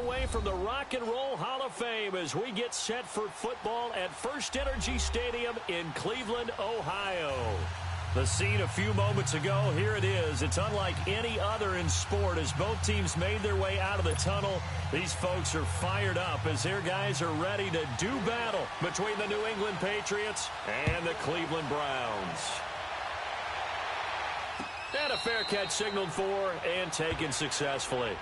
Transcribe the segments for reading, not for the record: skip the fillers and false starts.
away from the Rock and Roll Hall of Fame as we get set for football at First Energy Stadium in Cleveland, Ohio. The scene a few moments ago, here it is. It's unlike any other in sport as both teams made their way out of the tunnel. These folks are fired up as their guys are ready to do battle between the New England Patriots and the Cleveland Browns. And a fair catch signaled for and taken successfully.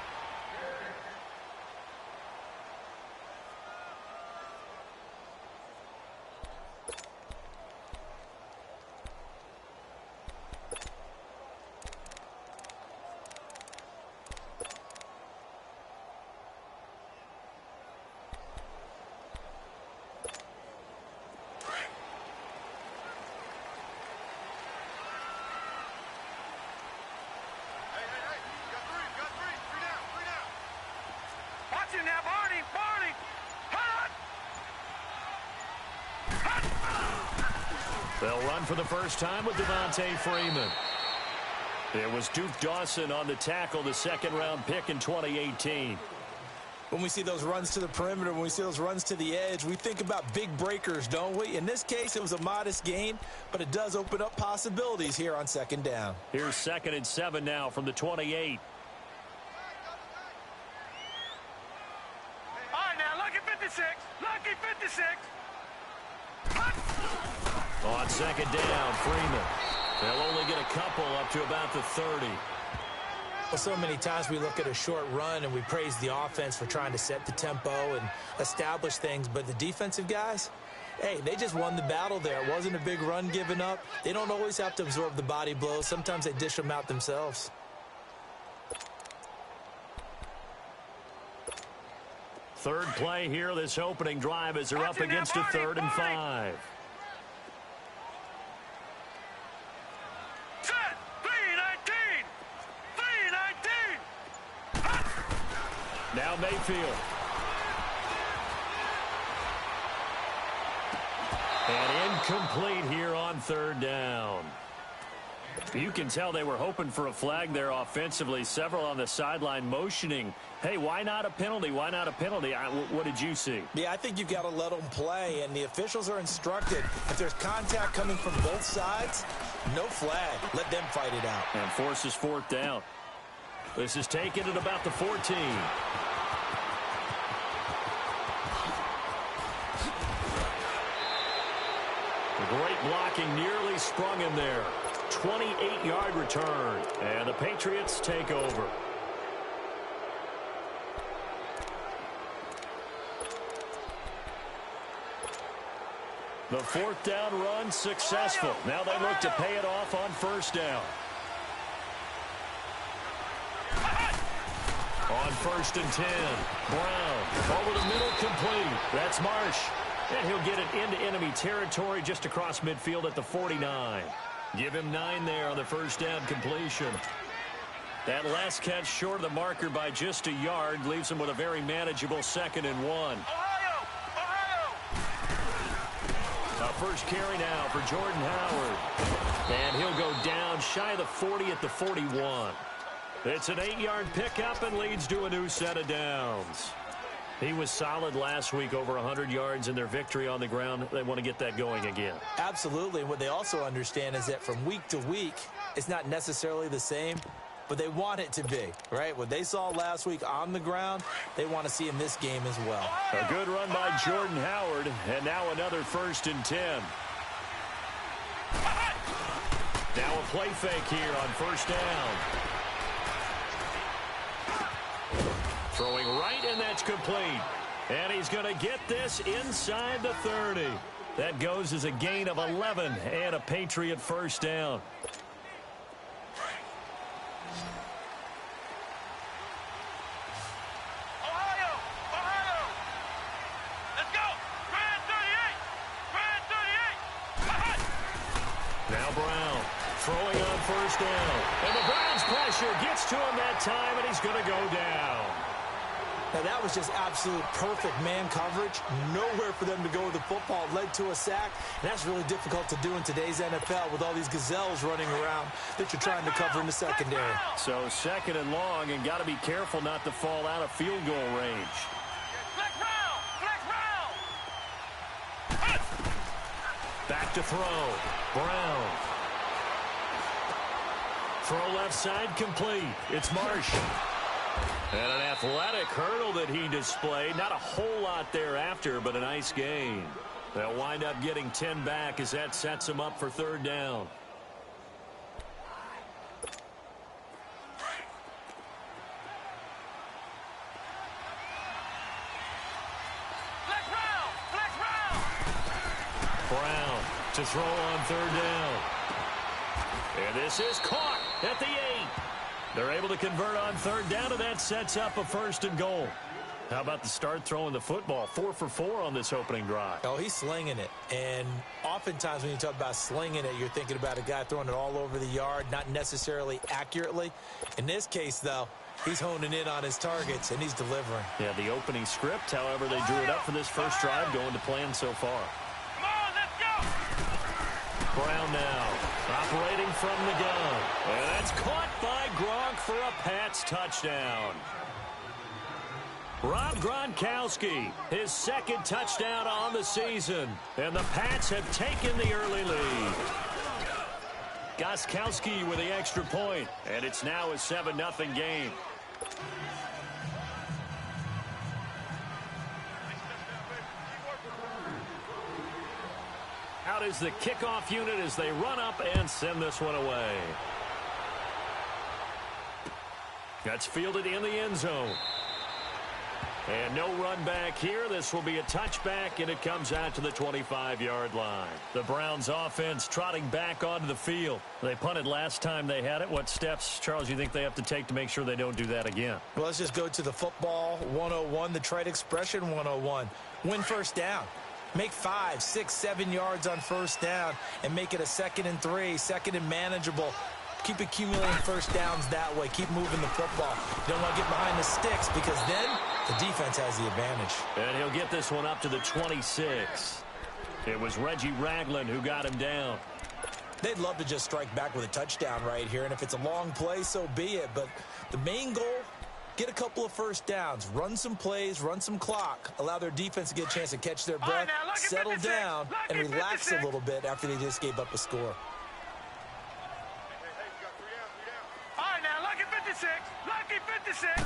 They'll run for the first time with Devontae Freeman. It was Duke Dawson on the tackle, the second-round pick in 2018. When we see those runs to the perimeter, when we see those runs to the edge, we think about big breakers, don't we? In this case, it was a modest gain, but it does open up possibilities here on second down. Here's 2nd and 7 now from the 28. All right, now, lucky 56. Lucky 56. On second down, Freeman. They'll only get a couple up to about the 30. Well, so many times we look at a short run and we praise the offense for trying to set the tempo and establish things, but the defensive guys, hey, they just won the battle there. It wasn't a big run given up. They don't always have to absorb the body blows. Sometimes they dish them out themselves. Third play here, this opening drive as they're up against a 3rd and 5. Now Mayfield. And incomplete here on 3rd down. You can tell they were hoping for a flag there offensively. Several on the sideline motioning. Hey, why not a penalty? Why not a penalty? What did you see? Yeah, I think you've got to let them play, and the officials are instructed. If there's contact coming from both sides, no flag. Let them fight it out. And forces 4th down. This is taken at about the 14. Great blocking, nearly sprung him there. 28-yard return, and the Patriots take over. The 4th down run successful. Now they look to pay it off on 1st down. On 1st and 10, Brown over the middle, complete. That's Marsh. And he'll get it into enemy territory just across midfield at the 49. Give him 9 there on the 1st down completion. That last catch short of the marker by just a yard leaves him with a very manageable 2nd and 1. A first carry now for Jordan Howard. And he'll go down shy of the 40 at the 41. It's an 8-yard pickup and leads to a new set of downs. He was solid last week, over 100 yards in their victory on the ground. They want to get that going again. Absolutely. And what they also understand is that from week to week, it's not necessarily the same, but they want it to be, right? What they saw last week on the ground, they want to see in this game as well. A good run by Jordan Howard, and now another 1st and 10. Now a play fake here on 1st down. Throwing right, and that's complete. And he's going to get this inside the 30. That goes as a gain of 11 and a Patriot 1st down. Ohio! Let's go! Brand 38! Now Brown throwing on 1st down. And the Browns pressure gets to him that time, and he's going to go down. Now, that was just absolute perfect man coverage. Nowhere for them to go with the football. It led to a sack, and that's really difficult to do in today's NFL with all these gazelles running around that you're trying to cover in the secondary. So second and long, and got to be careful not to fall out of field goal range. Flex round! Flex round! Back to throw. Brown. Throw left side complete. It's Marsh. And an athletic hurdle that he displayed. Not a whole lot thereafter, but a nice gain. They'll wind up getting 10 back as that sets them up for third down. Flex round! Flex round! Brown to throw on third down. And this is caught at the 8. They're able to convert on third down, and that sets up a first and goal. How about the start throwing the football? 4 for 4 on this opening drive. Oh, he's slinging it. And oftentimes when you talk about slinging it, you're thinking about a guy throwing it all over the yard, not necessarily accurately. In this case, though, he's honing in on his targets, and he's delivering. Yeah, the opening script, however, they drew it up for this first drive, going to plan so far. Come on, let's go! Brown now, operating from the gun. And that's caught by Gronk for a Pats touchdown. Rob Gronkowski, his second touchdown on the season. And the Pats have taken the early lead. Gostkowski with the extra point. And it's now a 7-0 game. Out is the kickoff unit as they run up and send this one away. That's fielded in the end zone. And no run back here. This will be a touchback, and it comes out to the 25-yard line. The Browns offense trotting back onto the field. They punted last time they had it. What steps, Charles, you think they have to take to make sure they don't do that again? Well, let's just go to the football 101, the trite expression 101. Win first down. Make 5, 6, 7 yards on first down and make it a 2nd and 3, second and manageable. Keep accumulating first downs that way. Keep moving the football. You don't want to get behind the sticks because then the defense has the advantage. And he'll get this one up to the 26. It was Reggie Ragland who got him down. They'd love to just strike back with a touchdown right here, and if it's a long play, so be it. But the main goal, get a couple of first downs, run some plays, run some clock, allow their defense to get a chance to catch their breath, settle down, and relax a little bit after they just gave up a score. All right, now, lucky 56. Lucky 56.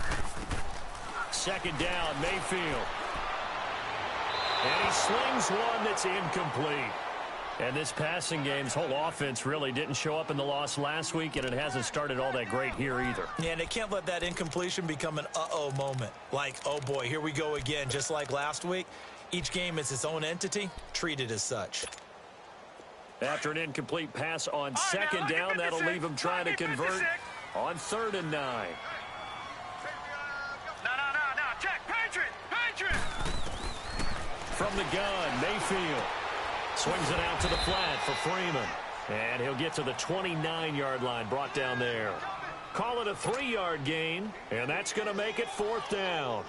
Second down, Mayfield. And he slings one that's incomplete. And this passing game's whole offense really didn't show up in the loss last week, and it hasn't started all that great here either. Yeah, and they can't let that incompletion become an uh-oh moment. Like, oh boy, here we go again, just like last week. Each game is its own entity, treat it as such. After an incomplete pass on second down, that'll leave him trying to convert on 3rd and 9. No, check. Patriot! From the gun, Mayfield. Swings it out to the flat for Freeman. And he'll get to the 29-yard line, brought down there. Call it a 3-yard gain, and that's going to make it 4th down.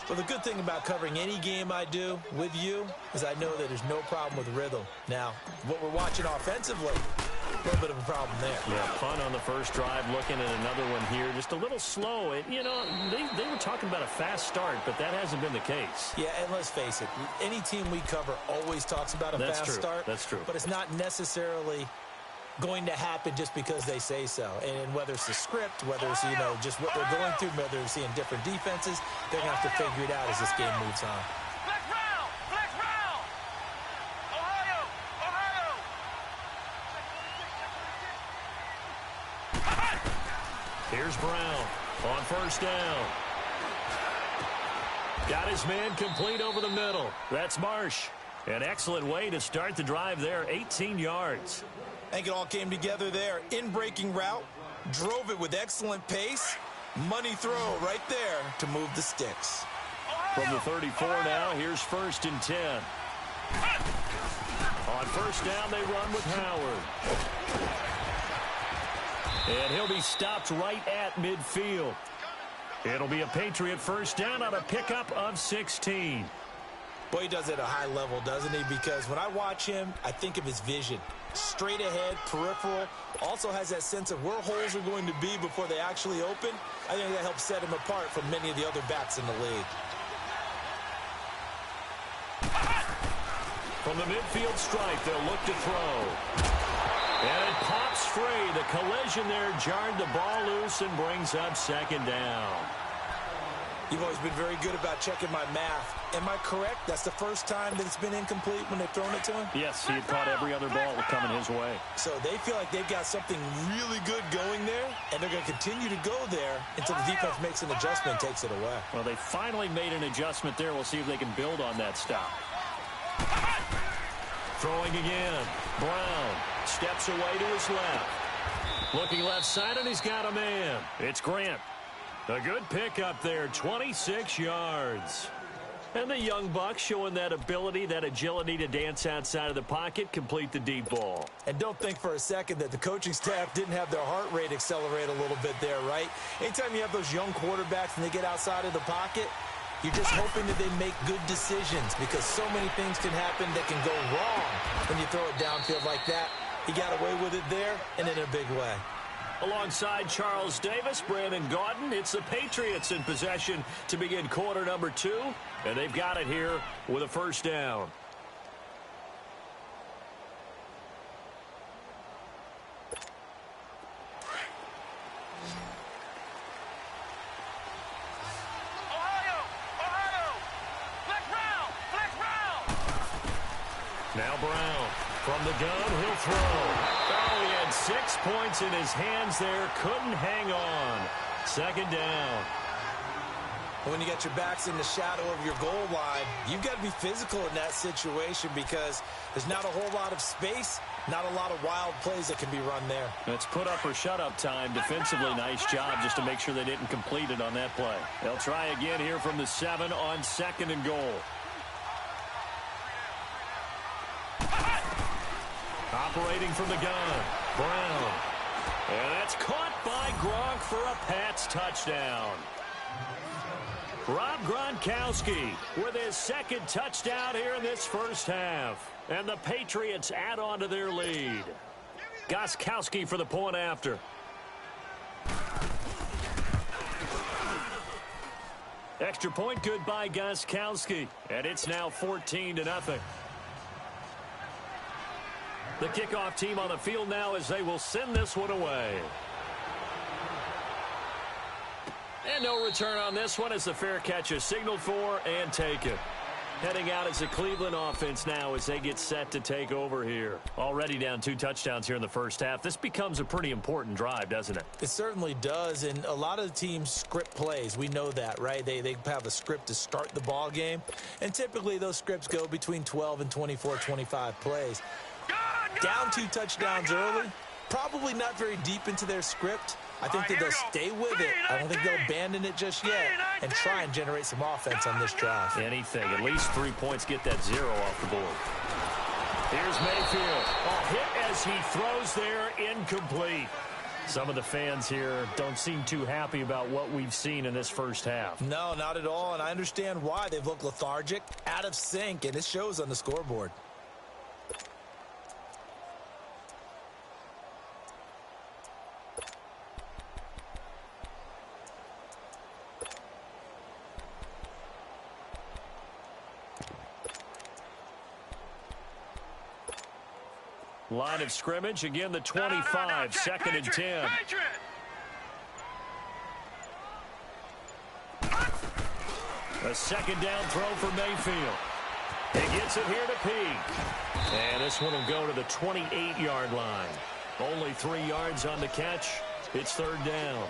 Well, the good thing about covering any game I do with you is I know that there's no problem with rhythm. Now, what we're watching offensively, a little bit of a problem there. Yeah, punt on the first drive, looking at another one here. Just a little slow. You know, they were talking about a fast start, but that hasn't been the case. Yeah, and let's face it, any team we cover always talks about a fast start. That's true. But it's not necessarily going to happen just because they say so. And whether it's the script, whether it's, you know, just what they're going through, whether they're seeing different defenses, they're going to have to figure it out as this game moves on. Flex round! Ohio! Here's Brown on first down. Got his man complete over the middle. That's Marsh. An excellent way to start the drive there, 18 yards. I think it all came together there. In-breaking route, drove it with excellent pace. Money throw right there to move the sticks. From the 34 now, here's 1st and 10. On first down, they run with Howard. And he'll be stopped right at midfield. It'll be a Patriot first down on a pickup of 16. Boy, he does it at a high level, doesn't he? Because when I watch him, I think of his vision. Straight ahead, peripheral, also has that sense of where holes are going to be before they actually open. I think that helps set him apart from many of the other backs in the league. From the midfield stripe, they'll look to throw. And it pops free. The collision there jarred the ball loose and brings up second down. You've always been very good about checking my math. Am I correct? That's the first time that it's been incomplete when they've thrown it to him? Yes, he had caught every other ball coming his way. So they feel like they've got something really good going there, and they're going to continue to go there until the defense makes an adjustment and takes it away. Well, they finally made an adjustment there. We'll see if they can build on that stop. Throwing again. Brown steps away to his left. Looking left side, and he's got a man. It's Grant. A good pickup there, 26 yards. And the young buck showing that ability, that agility to dance outside of the pocket, complete the deep ball. And don't think for a second that the coaching staff didn't have their heart rate accelerate a little bit there, right? Anytime you have those young quarterbacks and they get outside of the pocket, you're just hoping that they make good decisions because so many things can happen that can go wrong when you throw it downfield like that. He got away with it there and in a big way. Alongside Charles Davis, Brandon Gaudin, it's the Patriots in possession to begin quarter number 2, and they've got it here with a first down. Now Brown from the gun, he'll throw. Oh, he had 6 points in his hands there, couldn't hang on. Second down. When you got your backs in the shadow of your goal line, you've got to be physical in that situation because there's not a whole lot of space, not a lot of wild plays that can be run there. It's put up or shut up time. Defensively, nice job just to make sure they didn't complete it on that play. They'll try again here from the 7 on second and goal. Operating from the gun, Brown. And that's caught by Gronk for a Pats touchdown. Rob Gronkowski with his second touchdown here in this first half. And the Patriots add on to their lead. Gostkowski for the point after. Extra point good by Gostkowski. And it's now 14-0. The kickoff team on the field now as they will send this one away. And no return on this one as the fair catch is signaled for and taken. Heading out as the Cleveland offense now as they get set to take over here. Already down 2 touchdowns here in the first half. This becomes a pretty important drive, doesn't it? It certainly does, and a lot of the teams script plays. We know that, right? They have a script to start the ball game, and typically those scripts go between 12 and 24, 25 plays. Down 2 touchdowns early, probably not very deep into their script. I think that they'll stay with it. I don't think they'll abandon it just yet and try and generate some offense on this drive. Anything. At least 3 points, get that 0 off the board. Here's Mayfield. A hit as he throws there, incomplete. Some of the fans here don't seem too happy about what we've seen in this first half. No, not at all, and I understand why. They've looked lethargic, out of sync, and it shows on the scoreboard. Line of scrimmage, again the 25, second and 10. A second down throw for Mayfield. He gets it here to Peak. And this one will go to the 28-yard line. Only 3 yards on the catch. It's third down.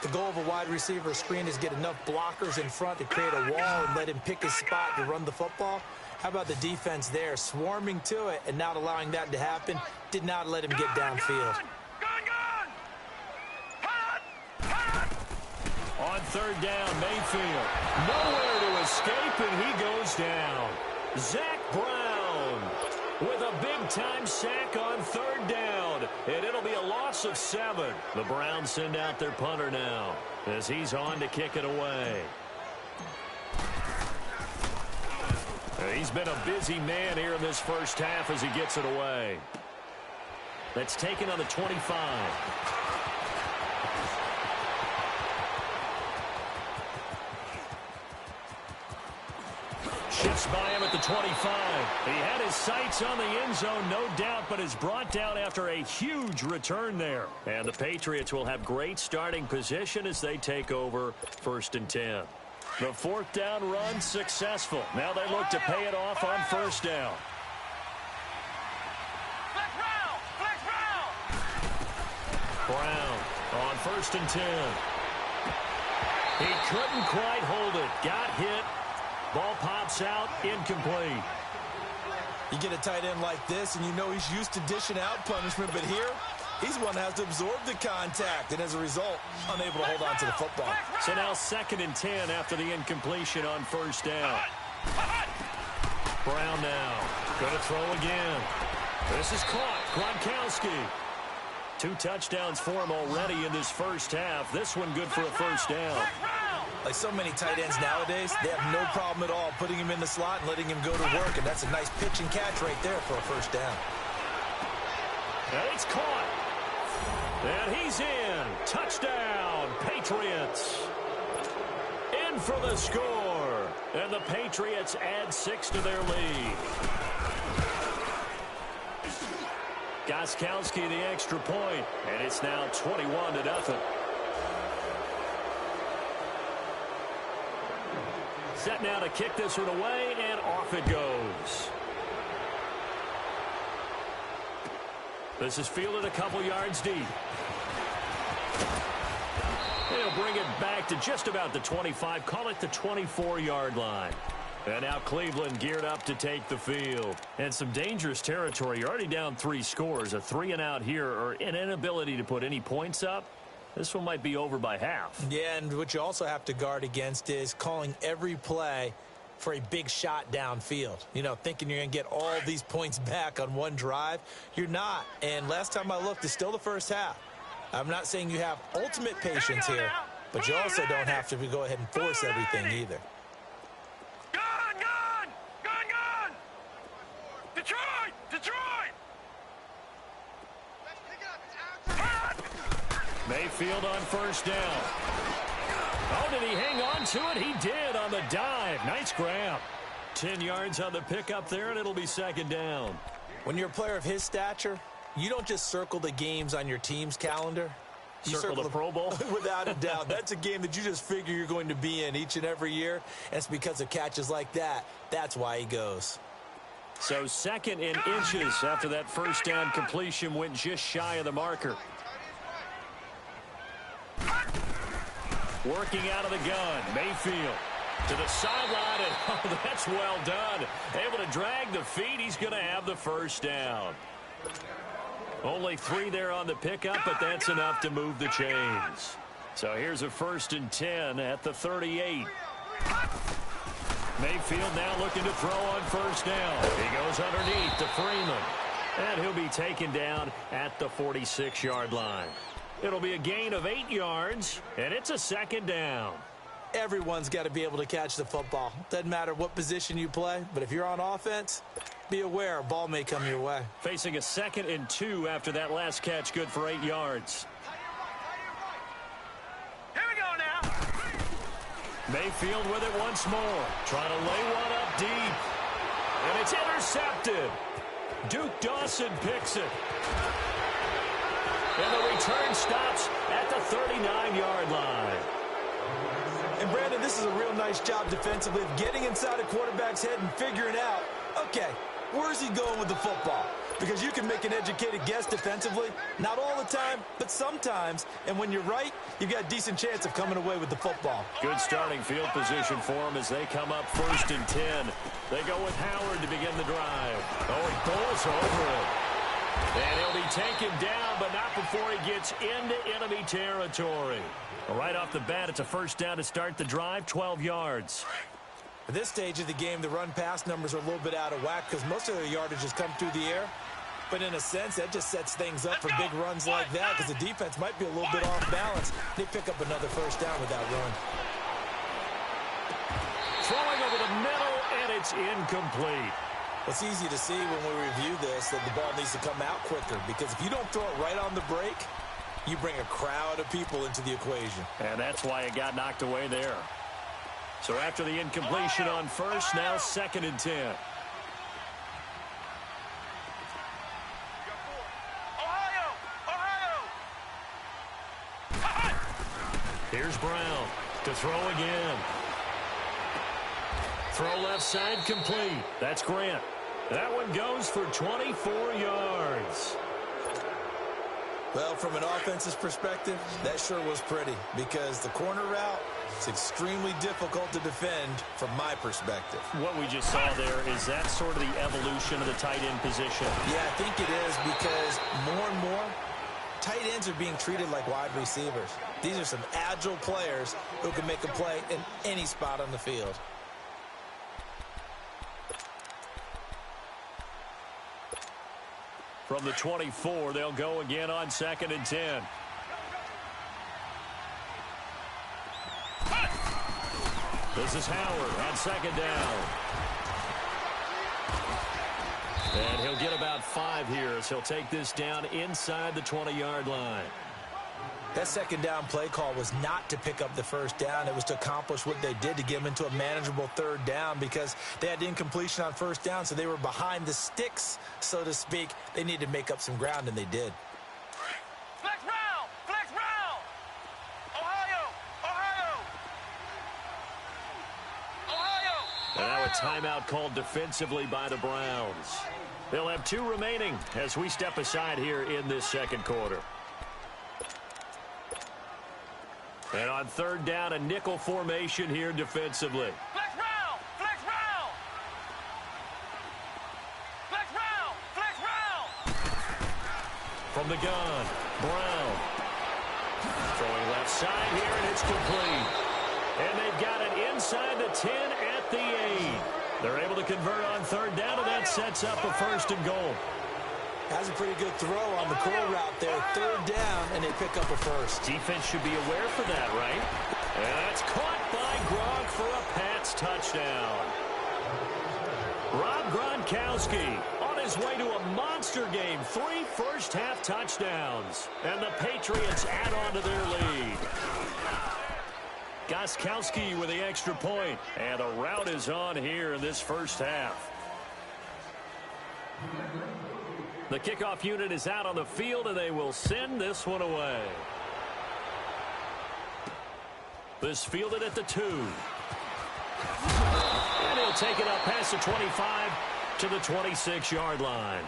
The goal of a wide receiver screen is get enough blockers in front to create a wall and let him pick his spot to run the football. How about the defense there, swarming to it and not allowing that to happen? Did not let him get downfield. On third down, Mayfield. Nowhere to escape, and he goes down. Zach Brown with a big big-time sack on 3rd down, and it'll be a loss of 7. The Browns send out their punter now as he's on to kick it away. He's been a busy man here in this first half as he gets it away. That's taken on the 25. Shifts by him at the 25. He had his sights on the end zone, no doubt, but is brought down after a huge return there. And the Patriots will have great starting position as they take over 1st and 10. The 4th down run successful. Now they look to pay it off on 1st down. Brown on 1st and 10. He couldn't quite hold it. Got hit. Ball pops out, incomplete. You get a tight end like this, and you know he's used to dishing out punishment, but here, he's one that has to absorb the contact, and as a result, unable to hold on to the football. So now 2nd and 10 after the incompletion on 1st down. Brown now. Going to throw again. This is caught. Gronkowski. 2 touchdowns for him already in this first half. This one good for a 1st down. Like so many tight ends nowadays, they have no problem at all putting him in the slot and letting him go to work, and that's a nice pitch and catch right there for a 1st down. And it's caught. And he's in. Touchdown, Patriots. In for the score. And the Patriots add 6 to their lead. Gronkowski the extra point, and it's now 21-0. Set now to kick this one away, and off it goes. This is fielded a couple yards deep. He'll bring it back to just about the 25, call it the 24-yard line. And now Cleveland geared up to take the field. And some dangerous territory. You're already down 3 scores. A 3-and-out here, or an inability to put any points up. This one might be over by half. Yeah, and what you also have to guard against is calling every play for a big shot downfield. You know, thinking you're going to get all these points back on one drive. You're not. And last time I looked, it's still the first half. I'm not saying you have ultimate patience here, but you also don't have to go ahead and force everything either. Gun! Detroit! Mayfield on 1st down. Oh, did he hang on to it? He did on the dive. Nice grab. 10 yards on the pickup there, and it'll be 2nd down. When you're a player of his stature, you don't just circle the games on your team's calendar. You circle the Pro Bowl? Without a doubt. That's a game that you just figure you're going to be in each and every year, and it's because of catches like that. That's why he goes. So 2nd in inches after that 1st down completion went just shy of the marker. Working out of the gun, Mayfield to the sideline, and oh, that's well done. Able to drag the feet. He's going to have the 1st down. Only 3 there on the pickup, but that's enough to move the chains. So here's a 1st and 10 at the 38. Mayfield now looking to throw on 1st down. He goes underneath to Freeman. And he'll be taken down at the 46-yard line. It'll be a gain of 8 yards, and it's a 2nd down. Everyone's got to be able to catch the football. Doesn't matter what position you play, but if you're on offense, be aware a ball may come your way. Facing a 2nd and 2 after that last catch, good for 8 yards. Here we go now. Mayfield with it once more. Trying to lay one up deep. And it's intercepted. Duke Dawson picks it. And the return stops at the 39-yard line. And, Brandon, this is a real nice job defensively of getting inside a quarterback's head and figuring out, okay, where's he going with the football? Because you can make an educated guess defensively, not all the time, but sometimes. And when you're right, you've got a decent chance of coming away with the football. Good starting field position for them as they come up 1st and 10. They go with Howard to begin the drive. Oh, he pulls over it. And he'll be taken down, but not before he gets into enemy territory. Right off the bat, it's a 1st down to start the drive, 12 yards. At this stage of the game, the run-pass numbers are a little bit out of whack because most of the yardage has come through the air. But in a sense, that just sets things up for big runs like that because the defense might be a little bit off balance. They pick up another first down with that run. Throwing over the middle, and it's incomplete. It's easy to see when we review this that the ball needs to come out quicker because if you don't throw it right on the break, you bring a crowd of people into the equation. And that's why it got knocked away there. So after the incompletion on first, now 2nd and 10. Here's Brown to throw again. Throw left side complete. That's Grant. That one goes for 24 yards. Well, from an offense's perspective, that sure was pretty because the corner route is extremely difficult to defend from my perspective. What we just saw there, is that sort of the evolution of the tight end position? Yeah, I think it is because more and more, tight ends are being treated like wide receivers. These are some agile players who can make a play in any spot on the field. From the 24, they'll go again on 2nd and 10. This is Howard on 2nd down. And he'll get about 5 here as he'll take this down inside the 20-yard line. That 2nd down play call was not to pick up the first down. It was to accomplish what they did to get them into a manageable 3rd down because they had incompletion on first down, so they were behind the sticks, so to speak. They needed to make up some ground, and they did. Flex round! Flex round! Ohio! Ohio! Ohio! And now a timeout called defensively by the Browns. They'll have 2 remaining as we step aside here in this 2nd quarter. And on 3rd down, a nickel formation here defensively. Flex round! Flex round! Flex round! Flex round! From the gun, Brown. Throwing left side here, and it's complete. And they've got it inside the 10 at the 8. They're able to convert on 3rd down, and that sets up a 1st and goal. That's a pretty good throw on the curl route there. 3rd down, and they pick up a 1st. Defense should be aware for that, right? And that's caught by Gronk for a Pats touchdown. Rob Gronkowski on his way to a monster game. 3 first-half touchdowns. And the Patriots add on to their lead. Gostkowski with the extra point. And the rout is on here in this first half. The kickoff unit is out on the field, and they will send this one away. This fielded at the 2. And he'll take it up past the 25 to the 26-yard line.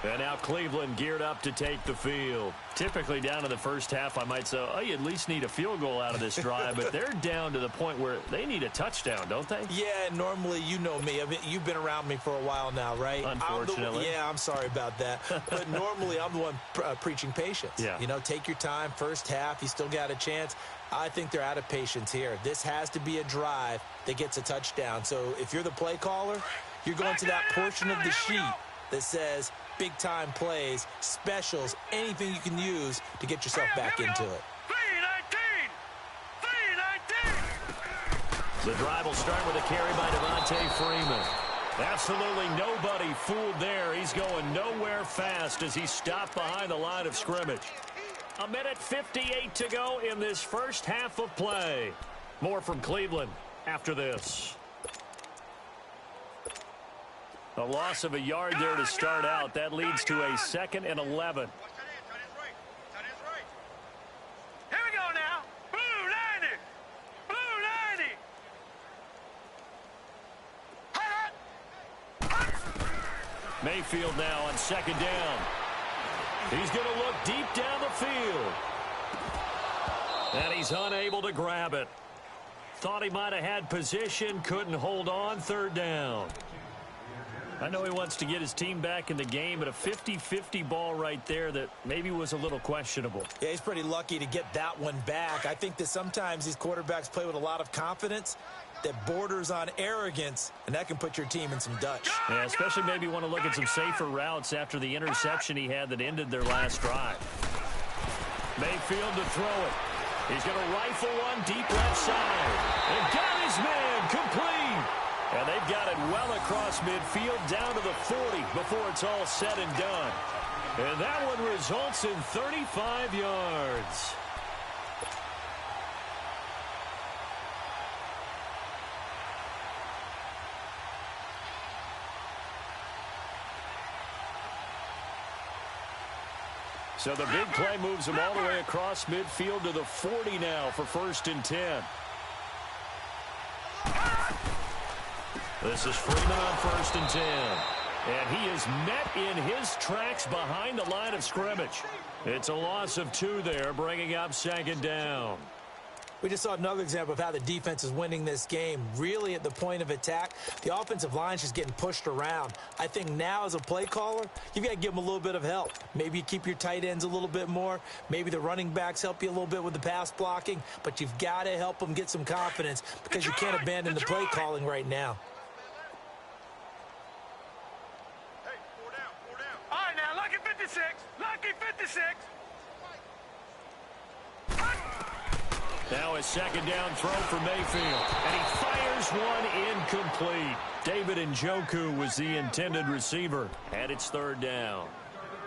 And now Cleveland geared up to take the field. Typically down in the first half, I might say, oh, you at least need a field goal out of this drive. But they're down to the point where they need a touchdown, don't they? Yeah, normally, you know me. I mean, you've been around me for a while now, right? Unfortunately. I'm sorry about that. But normally, I'm the one preaching patience. Yeah. You know, take your time. First half, you still got a chance. I think they're out of patience here. This has to be a drive that gets a touchdown. So if you're the play caller, you're going to that portion of the sheet that says big-time plays, specials, anything you can use to get yourself back into it. 3-19! The drive will start with a carry by Devontae Freeman. Absolutely nobody fooled there. He's going nowhere fast as he's stopped behind the line of scrimmage. 1:58 to go in this first half of play. More from Cleveland after this. A loss of a yard there to start out. That leads to a 2nd and 11. Here we go now. Blue 90. Blue 90. Mayfield now on 2nd down. He's going to look deep down the field. And he's unable to grab it. Thought he might have had position, couldn't hold on. 3rd down. I know he wants to get his team back in the game, but a 50-50 ball right there that maybe was a little questionable. Yeah, he's pretty lucky to get that one back. I think that sometimes these quarterbacks play with a lot of confidence. that borders on arrogance, and that can put your team in some Dutch. Yeah, especially maybe want to look at some safer routes after the interception he had that ended their last drive. Mayfield to throw it. He's going to rifle one deep left side. And got his man complete. And they've got it well across midfield down to the 40 before it's all said and done. And that one results in 35 yards. So the big play moves them all the way across midfield to the 40 now for 1st and 10. This is Freeman on 1st and 10. And he is met in his tracks behind the line of scrimmage. It's a loss of 2 there, bringing up 2nd down. We just saw another example of how the defense is winning this game. Really at the point of attack, the offensive line's just getting pushed around. I think now as a play caller, you've got to give them a little bit of help. Maybe you keep your tight ends a little bit more. Maybe the running backs help you a little bit with the pass blocking. But you've got to help them get some confidence because you can't abandon the play calling right now. Hey, 4 down, 4 down. All right, now, lucky 56. Lucky 56. Now a 2nd down throw for Mayfield. And he fires one incomplete. David Gywu was the intended receiver. And it's 3rd down.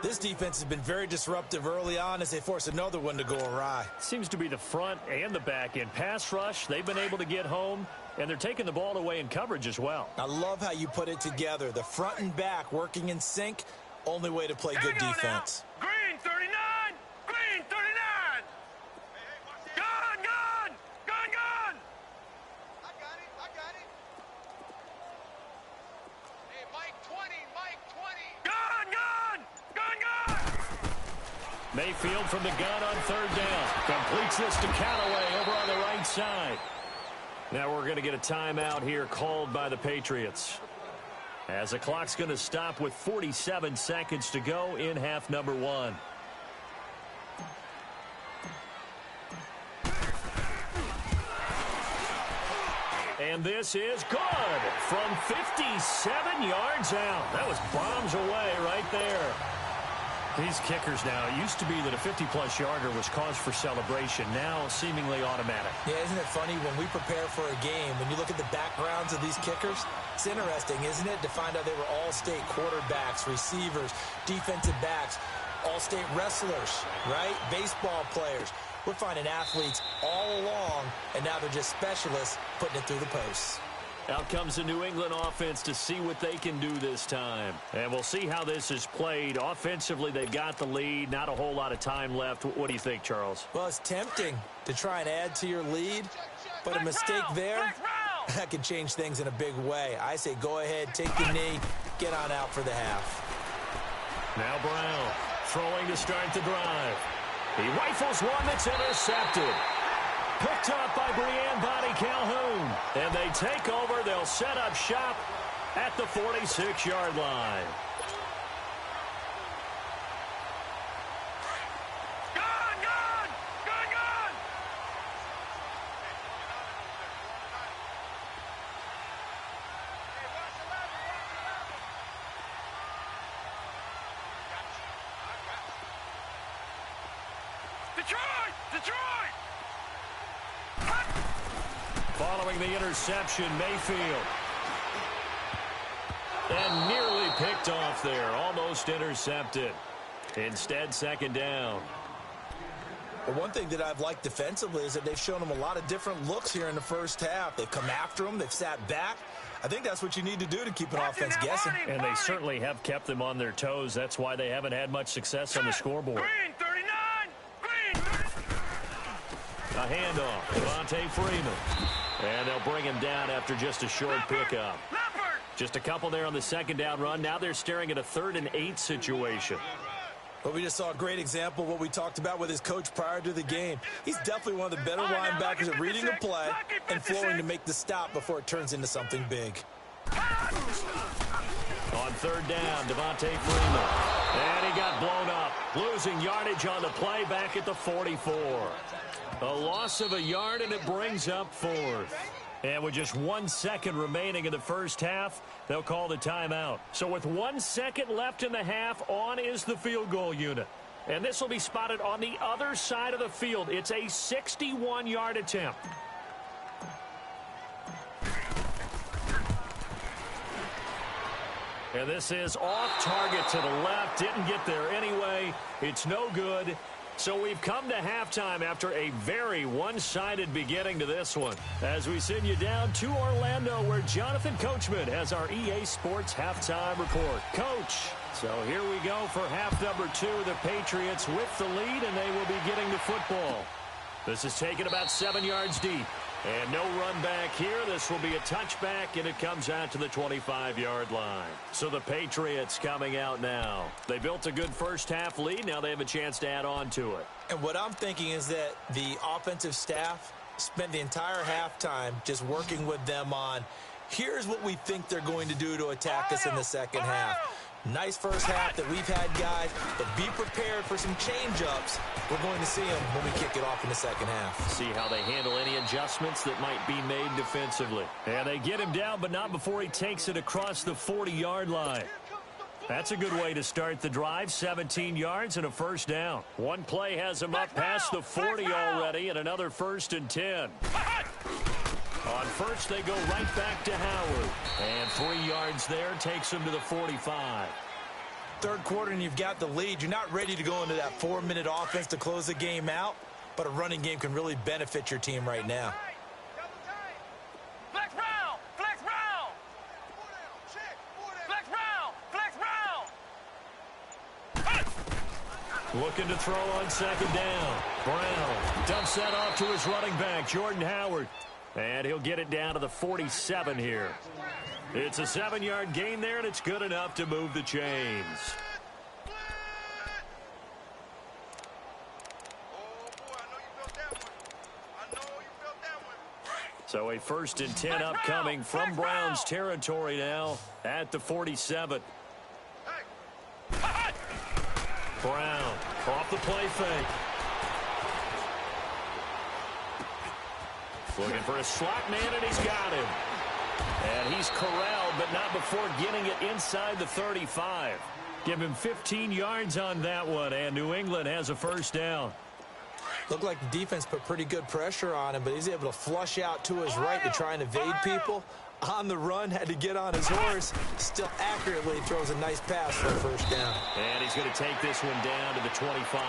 This defense has been very disruptive early on as they force another one to go awry. Seems to be the front and the back end. Pass rush, they've been able to get home. And they're taking the ball away in coverage as well. I love how you put it together. The front and back working in sync. Only way to play good defense. Green 39. Green 39. Gone, gone. Gone, gone. I got it. I got it. Hey, Mike 20. Mike 20. Gone, gone. Gone, gone. Mayfield from the gun on 3rd down. Completes this to Callaway over on the right side. Now we're going to get a timeout here called by the Patriots. As the clock's going to stop with 47 seconds to go in half number 1. And this is good from 57 yards out. That was bombs away right there. These kickers now, it used to be that a 50-plus yarder was cause for celebration. Now seemingly automatic. Yeah, isn't it funny when we prepare for a game, when you look at the backgrounds of these kickers, it's interesting, isn't it, to find out they were all-state quarterbacks, receivers, defensive backs, all-state wrestlers, right? Baseball players. We're finding athletes all along, and now they're just specialists putting it through the posts. Out comes the New England offense to see what they can do this time. And we'll see how this is played. Offensively, they've got the lead. Not a whole lot of time left. What do you think, Charles? Well, it's tempting to try and add to your lead, but a mistake there, that can change things in a big way. I say go ahead, take the knee, get on out for the half. Now Brown throwing to start the drive. He rifles one that's intercepted. Picked up by Brianne Bonnie Calhoun. And they take over. They'll set up shop at the 46-yard line. Gone, gone. Gone, gone. Detroit! Detroit! Following the interception, Mayfield. And nearly picked off there. Almost intercepted. Instead, 2nd down. Well, one thing that I've liked defensively is that they've shown them a lot of different looks here in the first half. They've come after them. They've sat back. I think that's what you need to do to keep an offense guessing. And they certainly have kept them on their toes. That's why they haven't had much success on the scoreboard. Green 39. Green. A handoff. Devontae Freeman. And they'll bring him down after just a short pickup. Just a couple there on the 2nd down run. Now they're staring at a 3rd and 8 situation. Well, we just saw a great example of what we talked about with his coach prior to the game. He's definitely one of the better linebackers at reading the play and flowing to make the stop before it turns into something big. On 3rd down, Devontae Freeman. And he got blown up. Losing yardage on the play back at the 44. A loss of a yard, and it brings up 4th. And with just 1 second remaining in the first half, they'll call the timeout. So with 1 second left in the half, on is the field goal unit. And this will be spotted on the other side of the field. It's a 61-yard attempt. And this is off target to the left. Didn't get there anyway. It's no good. So we've come to halftime after a very one-sided beginning to this one. As we send you down to Orlando, where Jonathan Coachman has our EA Sports halftime report. Coach, so here we go for half number 2. The Patriots with the lead, and they will be getting the football. This is taken about 7 yards deep. And no run back here. This will be a touchback, and it comes out to the 25-yard line. So the Patriots coming out now. They built a good first-half lead. Now they have a chance to add on to it. And what I'm thinking is that the offensive staff spent the entire halftime just working with them on, here's what we think they're going to do to attack us in the second half. Nice first half that we've had, guys, but be prepared for some change-ups. We're going to see them when we kick it off in the second half. See how they handle any adjustments that might be made defensively. And they get him down, but not before he takes it across the 40-yard line. That's a good way to start the drive. 17 yards and a first down. One play has him up past the 40 already, and another 1st and 10. On first, they go right back to Howard. And 3 yards there takes him to the 45. Third quarter, and you've got the lead. You're not ready to go into that 4-minute offense to close the game out, but a running game can really benefit your team right now. Flex round! Flex round! Flex round! Flex round! Looking to throw on second down. Brown dumps that off to his running back, Jordan Howard. And he'll get it down to the 47 here. It's a 7-yard gain there, and it's good enough to move the chains. So a 1st and 10 upcoming from Browns territory now at the 47. Brown off the play fake. Looking for a slot man, and he's got him. And he's corralled, but not before getting it inside the 35. Give him 15 yards on that one, and New England has a first down. Looked like the defense put pretty good pressure on him, but he's able to flush out to his right to try and evade people. On the run, had to get on his horse. Still accurately throws a nice pass for a first down. And he's going to take this one down to the 25.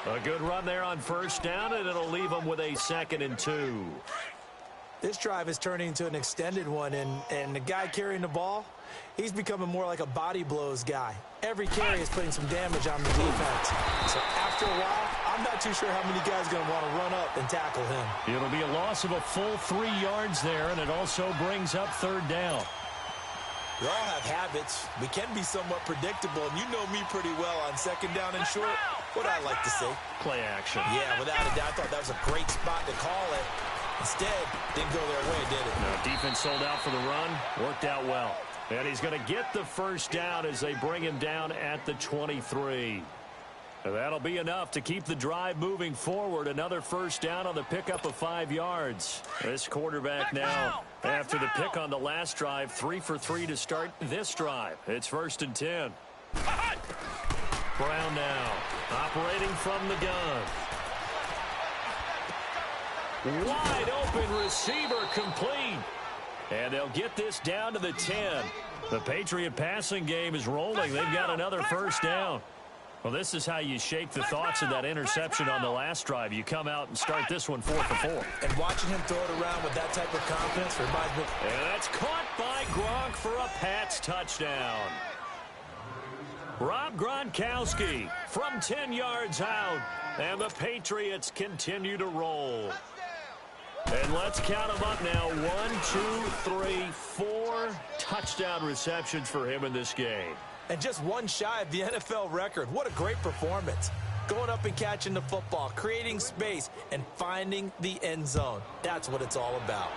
A good run there on first down, and it'll leave them with a 2nd and 2. This drive is turning into an extended one, and the guy carrying the ball, he's becoming more like a body blows guy. Every carry is putting some damage on the defense. So after a while, I'm not too sure how many guys are going to want to run up and tackle him. It'll be a loss of a full 3 yards there, and it also brings up 3rd down. We all have habits. We can be somewhat predictable, and you know me pretty well on second down and short. What I like to see. Play action. Yeah, without a doubt, I thought that was a great spot to call it. Instead, didn't go their way, did it? No, defense sold out for the run. Worked out well. And he's going to get the first down as they bring him down at the 23. And that'll be enough to keep the drive moving forward. Another first down on the pickup of 5 yards. This quarterback now, after the pick on the last drive, 3 for 3 to start this drive. It's 1st and 10. Brown now, operating from the gun. Wide open receiver complete. And they'll get this down to the 10. The Patriot passing game is rolling. They've got another first down. Well, this is how you shake the thoughts of that interception on the last drive. You come out and start this one 4 for 4. And watching him throw it around with that type of confidence reminds me. And that's caught by Gronk for a Pats touchdown. Rob Gronkowski from 10 yards out. And the Patriots continue to roll. And let's count them up now. 1, 2, 3, 4 touchdown receptions for him in this game. And just one shy of the NFL record. What a great performance. Going up and catching the football, creating space, and finding the end zone. That's what it's all about.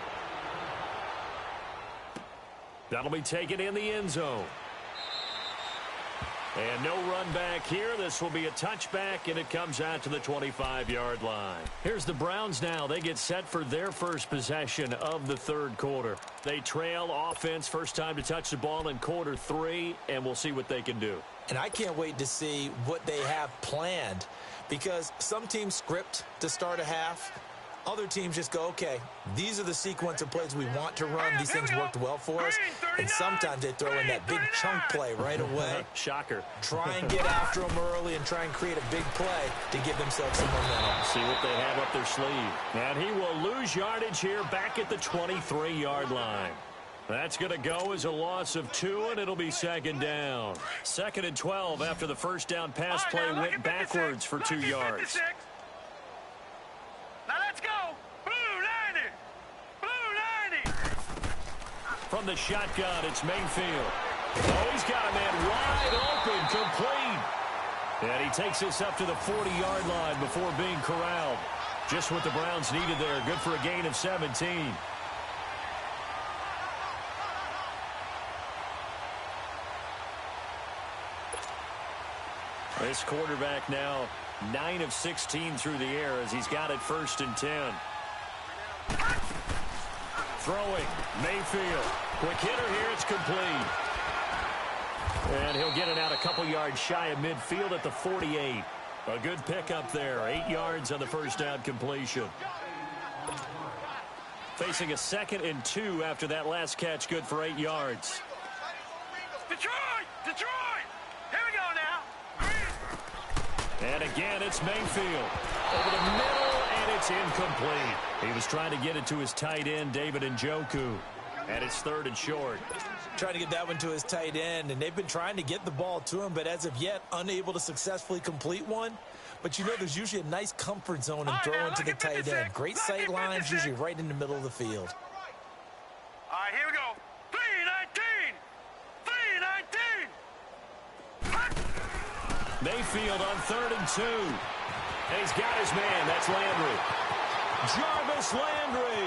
That'll be taken in the end zone. And no run back here. This will be a touchback, and it comes out to the 25-yard line. Here's the Browns now. They get set for their first possession of the third quarter. They trail offense, first time to touch the ball in quarter 3, and we'll see what they can do. And I can't wait to see what they have planned, because some teams script to start a half. Other teams just go, okay, these are the sequence of plays we want to run. These things worked well for us. And sometimes they throw in that big chunk play right away. Shocker. Try and get after them early and try and create a big play to give themselves some momentum. See what they have up their sleeve. And he will lose yardage here back at the 23-yard line. That's going to go as a loss of 2, and it'll be second down. 2nd and 12 after the first down pass play went backwards for 2 yards. Now let's go. Blue 90. Blue 90. From the shotgun, it's Mayfield. Oh, he's got a man wide open, complete. And he takes this up to the 40-yard line before being corralled. Just what the Browns needed there. Good for a gain of 17. This quarterback now 9 of 16 through the air as he's got it 1st and 10. Throwing, Mayfield. Quick hitter here, it's complete. And he'll get it out a couple yards shy of midfield at the 48. A good pickup there, 8 yards on the first down completion. Facing a 2nd and 2 after that last catch, good for 8 yards. Detroit! Detroit! Here we go now. And again, it's Mayfield. Over the middle, and it's incomplete. He was trying to get it to his tight end, David Njoku. And it's 3rd and short. Trying to get that one to his tight end, and they've been trying to get the ball to him, but as of yet, unable to successfully complete one. But you know, there's usually a nice comfort zone in throwing to the tight end. Great sight lines, usually right in the middle of the field. All right, here we go. 3-19. 3-19. Mayfield on 3rd and 2. And he's got his man. That's Landry. Jarvis Landry.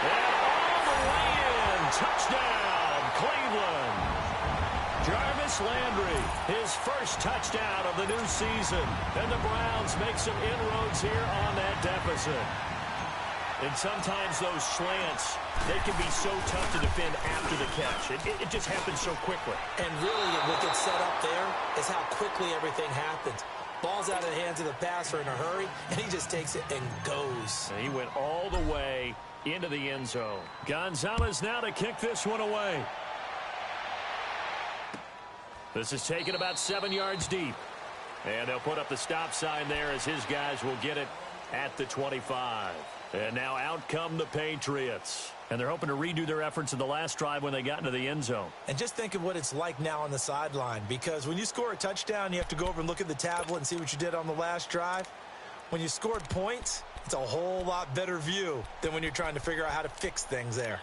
And all the way in. Touchdown, Cleveland. Jarvis Landry, his first touchdown of the new season. And the Browns make some inroads here on that deficit. And sometimes those slants, they can be so tough to defend after the catch. It just happens so quickly. And really, what gets set up there is how quickly everything happens. Ball's out of the hands of the passer in a hurry, and he just takes it and goes. And he went all the way into the end zone. Gonzalez now to kick this one away. This is taken about 7 yards deep. And they'll put up the stop sign there as his guys will get it at the 25. And now out come the Patriots. And they're hoping to redo their efforts in the last drive when they got into the end zone. And just think of what it's like now on the sideline, because when you score a touchdown, you have to go over and look at the tablet and see what you did on the last drive. When you scored points, it's a whole lot better view than when you're trying to figure out how to fix things there.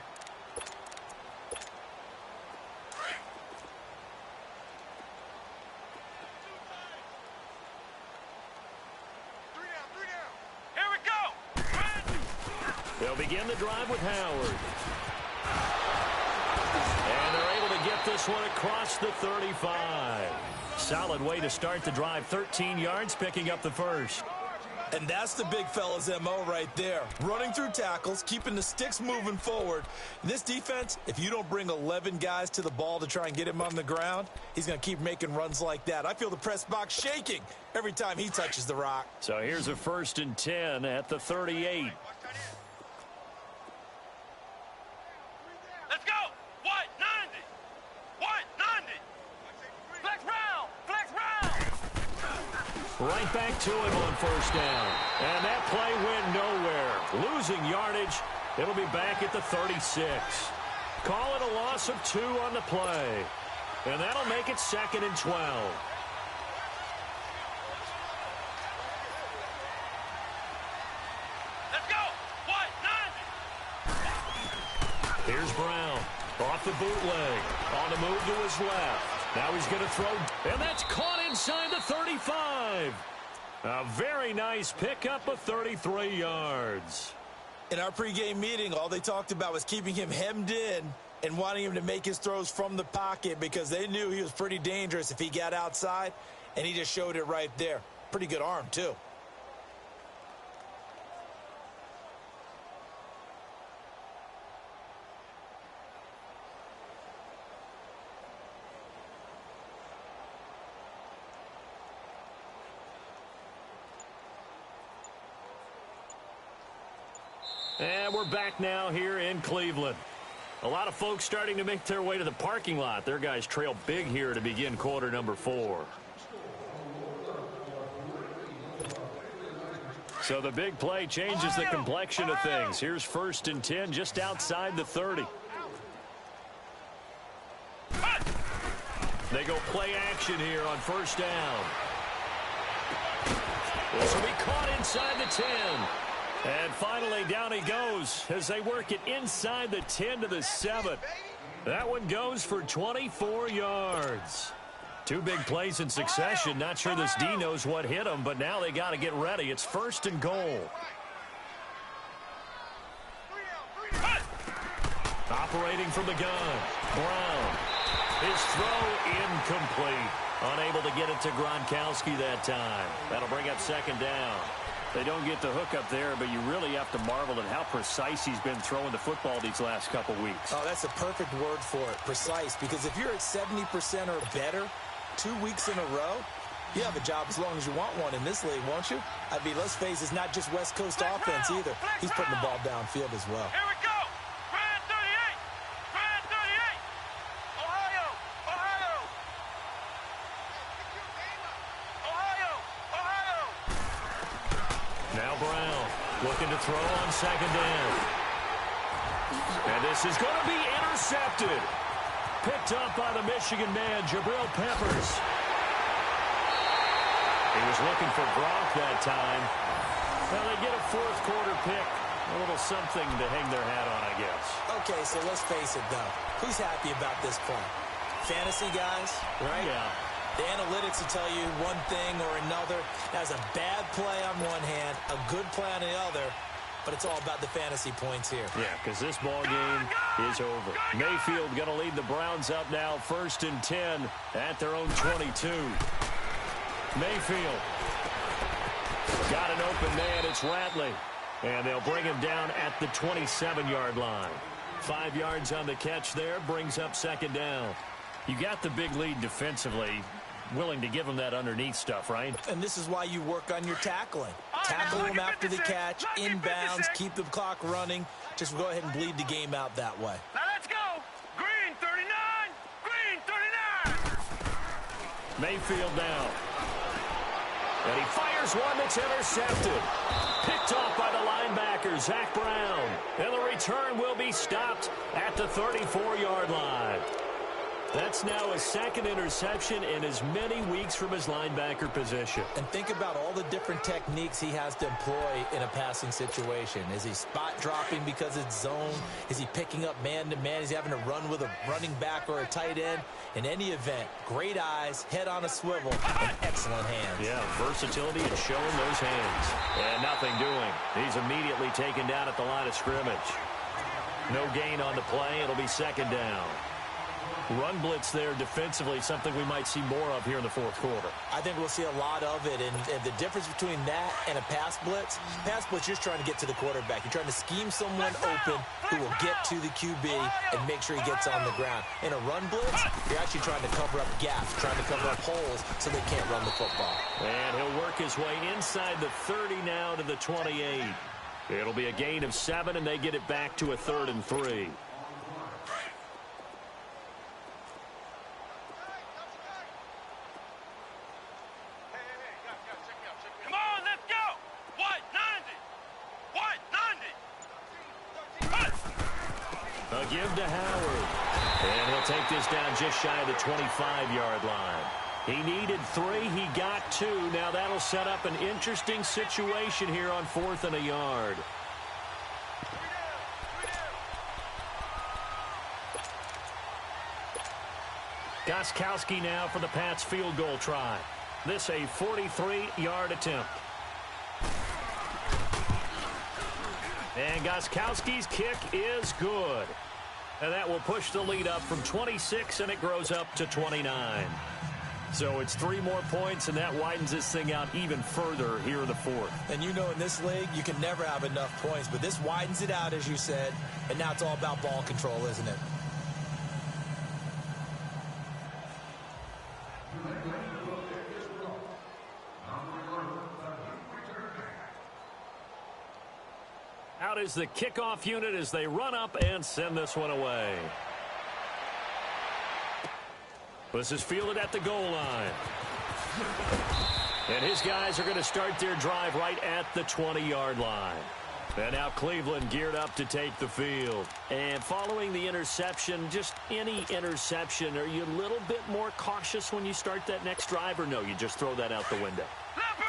They'll begin the drive with Howard. And they're able to get this one across the 35. Solid way to start the drive. 13 yards, picking up the first. And that's the big fella's MO right there. Running through tackles, keeping the sticks moving forward. This defense, if you don't bring 11 guys to the ball to try and get him on the ground, he's going to keep making runs like that. I feel the press box shaking every time he touches the rock. So here's a 1st and 10 at the 38. Let's go. What? 90. What? 90. Flex Brown. Flex Brown. Right back to him on 1st down. And that play went nowhere. Losing yardage. It'll be back at the 36. Call it a loss of 2 on the play. And that'll make it 2nd and 12. Let's go. What? 90. Here's Brown. Off the bootleg. On the move to his left. Now he's going to throw. And that's caught inside the 35. A very nice pickup of 33 yards. In our pregame meeting, all they talked about was keeping him hemmed in and wanting him to make his throws from the pocket because they knew he was pretty dangerous if he got outside, and he just showed it right there. Pretty good arm, too. And we're back now here in Cleveland. A lot of folks starting to make their way to the parking lot. Their guys trail big here to begin quarter number 4. So the big play changes the complexion of things. Here's 1st and 10 just outside the 30. They go play action here on 1st down. This will be caught inside the 10. And finally, down he goes as they work it inside the 10 to the 7. That one goes for 24 yards. 2 big plays in succession. Not sure this D knows what hit him, but now they got to get ready. It's 1st and goal. Operating from the gun. Brown. His throw incomplete. Unable to get it to Gronkowski that time. That'll bring up 2nd down. They don't get the hook up there, but you really have to marvel at how precise he's been throwing the football these last couple weeks. Oh, that's a perfect word for it, precise, because if you're at 70% or better 2 weeks in a row, you have a job as long as you want one in this league, won't you? I mean, let's face it, it's not just West Coast offense either. He's putting the ball downfield as well. Here we go. Grand 38. Grand 38. Ohio. Ohio. Ohio. Ohio. Now Brown looking to throw on 2nd down. And this is going to be intercepted. Picked up by the Michigan man, Jabril Peppers. He was looking for Gronk that time. Well, they get a 4th quarter pick. A little something to hang their hat on, I guess. Okay, so let's face it, though. Who's happy about this play? Fantasy guys, right? Yeah. The analytics will tell you one thing or another. That's a bad play on one hand, a good play on the other, but it's all about the fantasy points here. Yeah, because this ball game is over. Mayfield going to lead the Browns up now, 1st and 10 at their own 22. Mayfield got an open man. It's Ratley, and they'll bring him down at the 27-yard line. 5 yards on the catch there, brings up 2nd down. You got the big lead defensively. Willing to give him that underneath stuff, right? And this is why you work on your tackling. Tackle him after the catch, inbounds, keep the clock running. Just go ahead and bleed the game out that way. Now let's go. Green 39. Green 39. Mayfield now. And he fires one that's intercepted. Picked off by the linebacker, Zach Brown. And the return will be stopped at the 34-yard line. That's now his 2nd interception in as many weeks from his linebacker position. And think about all the different techniques he has to employ in a passing situation. Is he spot dropping because it's zone? Is he picking up man-to-man? Is he having to run with a running back or a tight end? In any event, great eyes, head on a swivel, and excellent hands. Yeah, versatility and showing those hands. And nothing doing. He's immediately taken down at the line of scrimmage. No gain on the play. It'll be 2nd down. Run blitz there defensively, something we might see more of here in the 4th quarter. I think we'll see a lot of it, and the difference between that and a pass blitz, you're just trying to get to the quarterback. You're trying to scheme someone open who will get to the QB and make sure he gets on the ground. In a run blitz, you're actually trying to cover up gaps, trying to cover up holes so they can't run the football. And he'll work his way inside the 30 now to the 28. It'll be a gain of 7, and they get it back to a 3rd and 3. Give to Howard. And he'll take this down just shy of the 25-yard line. He needed 3. He got 2. Now that'll set up an interesting situation here on 4th and a yard. Gostkowski now for the Pats field goal try. This a 43-yard attempt. And Gostkowski's kick is good. And that will push the lead up from 26, and it grows up to 29. So it's 3 more points, and that widens this thing out even further here in the fourth. And you know in this league, you can never have enough points, but this widens it out, as you said, and now it's all about ball control, isn't it? Out is the kickoff unit as they run up and send this one away. This is fielded at the goal line. And his guys are going to start their drive right at the 20-yard line. And now Cleveland geared up to take the field. And following the interception, just any interception, are you a little bit more cautious when you start that next drive, or no, you just throw that out the window?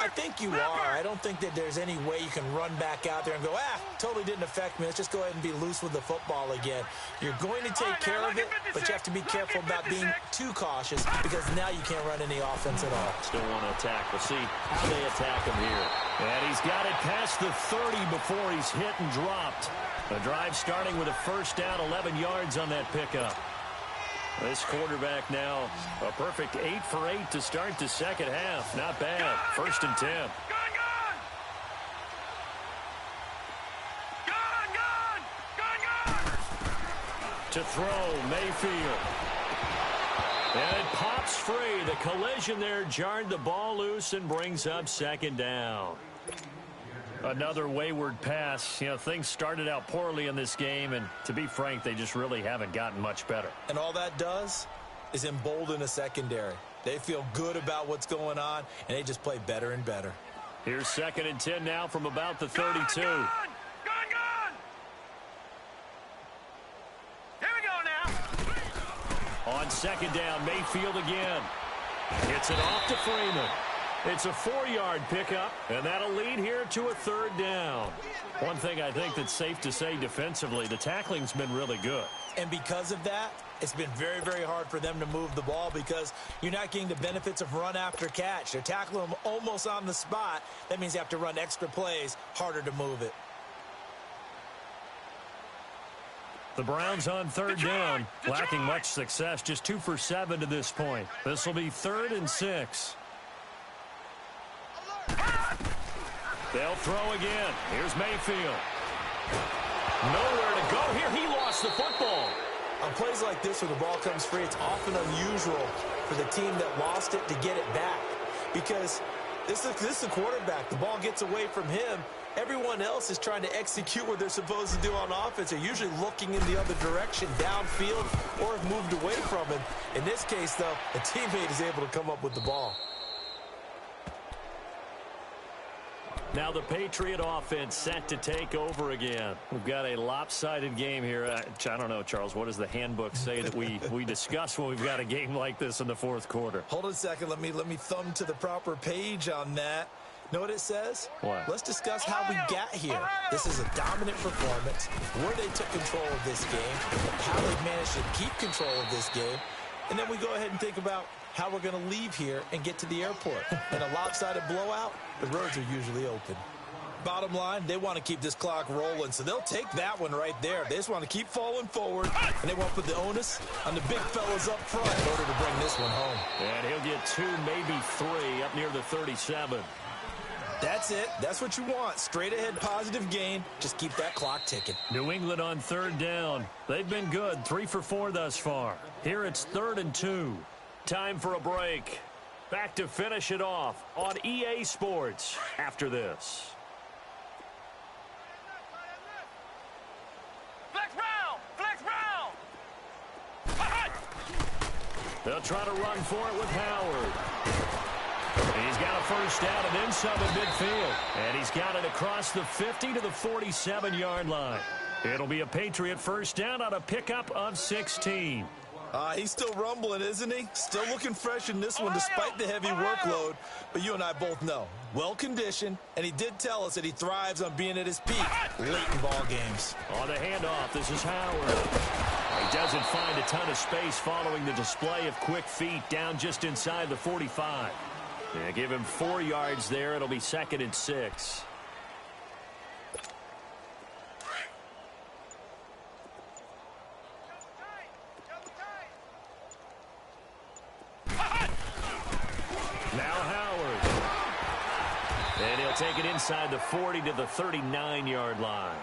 I think you are. I don't think that there's any way you can run back out there and go, totally didn't affect me. Let's just go ahead and be loose with the football again. You're going to take care of it, but you have to be careful about being too cautious because now you can't run any offense at all. Still want to attack. We'll see how they attack him here. And he's got it past the 30 before he's hit and dropped. The drive starting with a first down, 11 yards on that pickup. This quarterback now, a perfect 8 for 8 to start the second half. Not bad. First and 10. To throw, Mayfield. And it pops free. The collision there jarred the ball loose and brings up second down. Another wayward pass. You know, things started out poorly in this game, and to be frank, they just really haven't gotten much better. And all that does is embolden a secondary. They feel good about what's going on, and they just play better and better. Here's second and 10 now from about the 32. Gone! Here we go now. On second down, Mayfield again. Gets it off to Freeman. It's a 4-yard pickup, and that'll lead here to a third down. One thing I think that's safe to say defensively, the tackling's been really good. And because of that, it's been very, very hard for them to move the ball because you're not getting the benefits of run after catch. They're tackling them almost on the spot. That means you have to run extra plays, harder to move it. The Browns on third down, lacking much success, just 2 for 7 to this point. This will be 3rd and 6. They'll throw again. Here's Mayfield. Nowhere to go here. He lost the football. On plays like this where the ball comes free, it's often unusual for the team that lost it to get it back because this is the quarterback. The ball gets away from him. Everyone else is trying to execute what they're supposed to do on offense. They're usually looking in the other direction, downfield, or have moved away from him. In this case, though, a teammate is able to come up with the ball. Now the Patriot offense set to take over again. We've got a lopsided game here. I don't know, Charles, what does the handbook say that we discuss when we've got a game like this in the fourth quarter? Hold on a second. Let me thumb to the proper page on that. Know what it says? What? Let's discuss how we got here. This is a dominant performance, where they took control of this game, how they've managed to keep control of this game, and then we go ahead and think about how we're going to leave here and get to the airport. In a lopsided blowout, the roads are usually open. Bottom line, they want to keep this clock rolling, so they'll take that one right there. They just want to keep falling forward, and they want to put the onus on the big fellas up front in order to bring this one home. And he'll get 2, maybe 3 up near the 37. That's it. That's what you want. Straight ahead positive gain. Just keep that clock ticking. New England on third down. They've been good. 3 for 4 thus far. Here it's 3rd and 2. Time for a break. Back to finish it off on EA Sports after this. Flex round! Flex round! They'll try to run for it with Howard. He's got a first down and then some at midfield. And he's got it across the 50 to the 47-yard line. It'll be a Patriot first down on a pickup of 16. He's still rumbling, isn't he? Still looking fresh in this one despite the heavy workload. But you and I both know, well-conditioned, and he did tell us that he thrives on being at his peak late in ball games. On the handoff, this is Howard. He doesn't find a ton of space following the display of quick feet down just inside the 45. Yeah, give him 4 yards there. It'll be 2nd and 6. take it inside the 40 to the 39-yard line.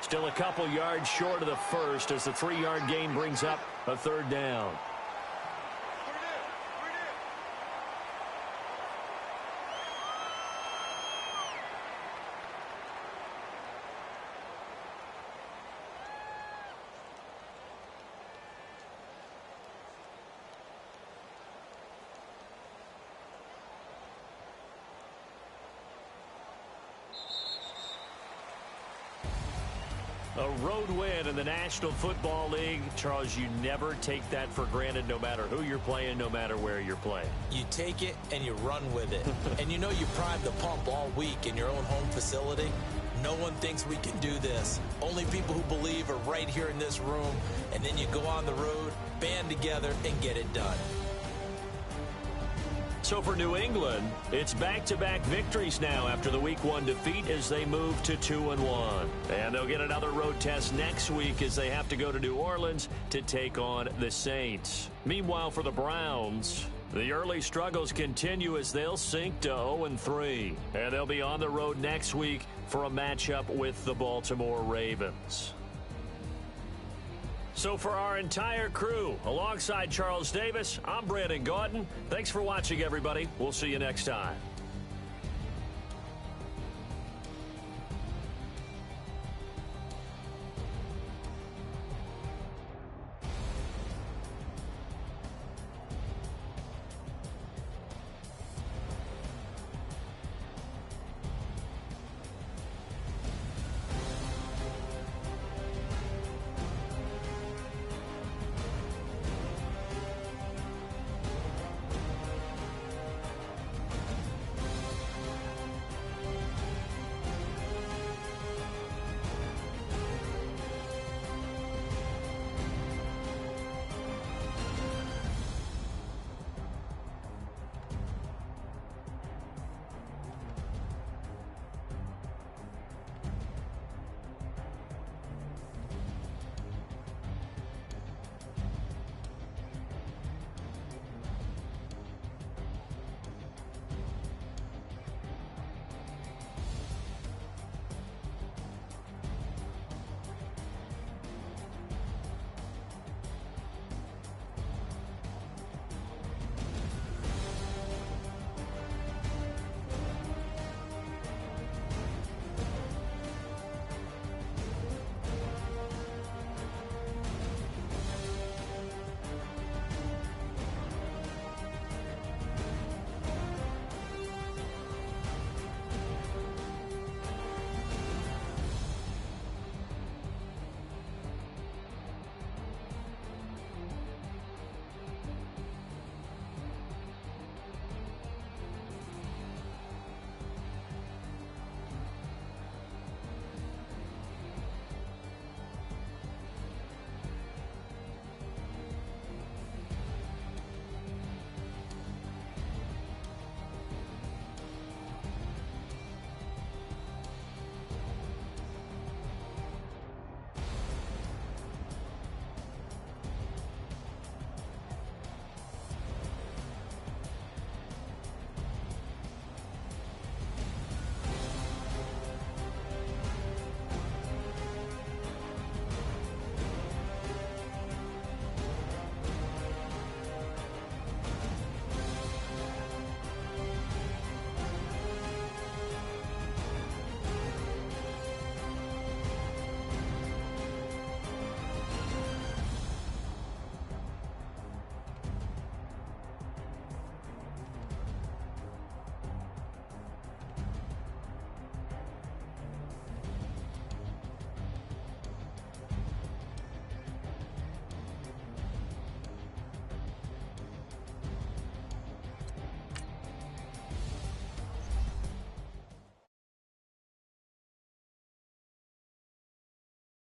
Still a couple yards short of the first as the 3-yard gain brings up a third down. A road win in the National Football League. Charles, you never take that for granted no matter who you're playing, no matter where you're playing. You take it and you run with it. And you know you primed the pump all week in your own home facility. No one thinks we can do this. Only people who believe are right here in this room. And then you go on the road, band together, and get it done. So for New England, it's back-to-back victories now after the Week 1 defeat as they move to 2-1. And they'll get another road test next week as they have to go to New Orleans to take on the Saints. Meanwhile, for the Browns, the early struggles continue as they'll sink to 0-3. And they'll be on the road next week for a matchup with the Baltimore Ravens. So for our entire crew, alongside Charles Davis, I'm Brandon Gaudin. Thanks for watching, everybody. We'll see you next time.